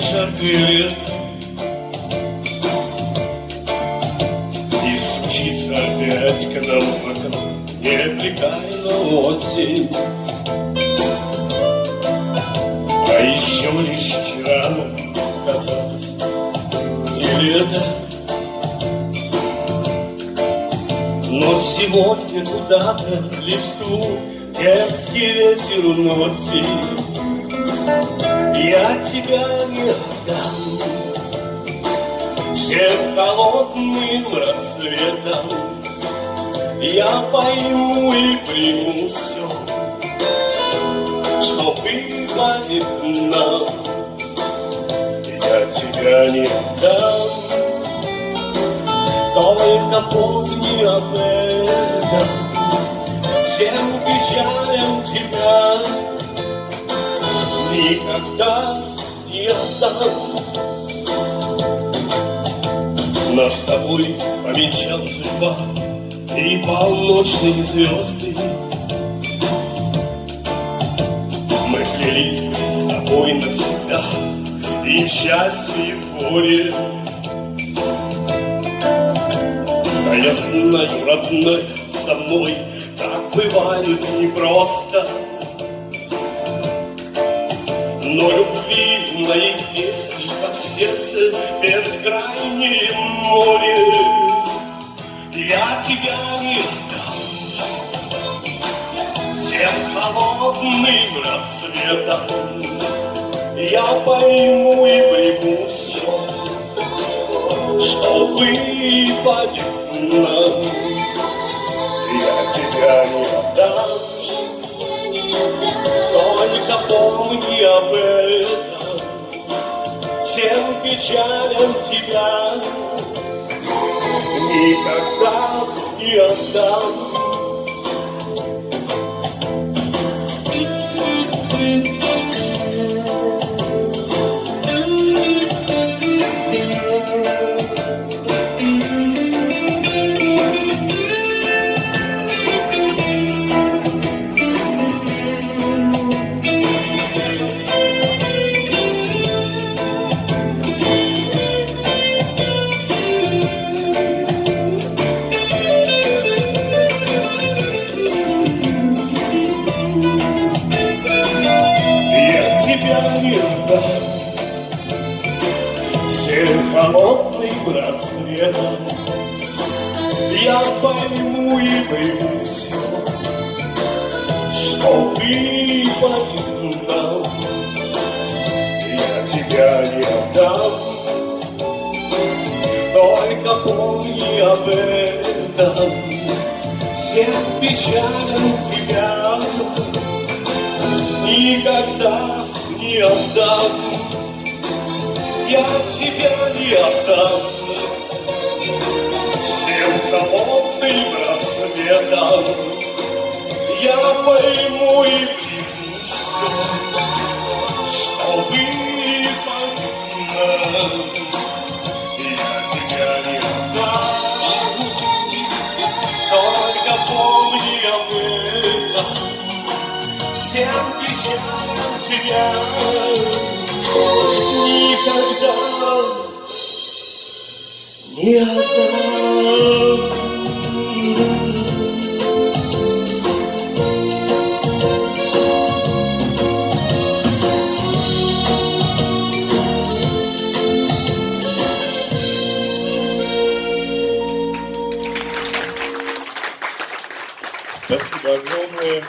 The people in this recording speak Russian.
жаркое лето, и стучится опять к нам в окно непрекаянно осень. А еще лишь вчера нам казалось не лето, но сегодня куда-то листву резкий ветер уносит. Я тебя не отдам всем холодным рассветом. Я пойму и приму все, что выпадет нам. Я тебя не отдам, только помни об этом. Всем печалям тебя никогда не отдам. Нас с тобой помечала судьба и полночные звезды. Мы клялись с тобой навсегда, и в счастье, и в горе. Да я знаю, родная, со мной так бывает непросто. Но любви в моей песне, как в сердце, бескрайнее море. Я тебя не отдам тем холодным рассветом. Я пойму и приму все, что выпадет нам. Я тебя не отдам, только помни об этом. Всем печалям тебя никогда не отдам. Всем холодным рассветом я пойму и приму все, что выпадет нам. Я тебя не отдам, только помни об этом. Всем печалям тебя никогда не отдам. Я тебя не отдам всем холодным рассветом. Я пойму и приму все, что выпадет нам. Я тебя не отдам, только помни об этом. Всем печалям тебя никогда не отдам. Спасибо огромное.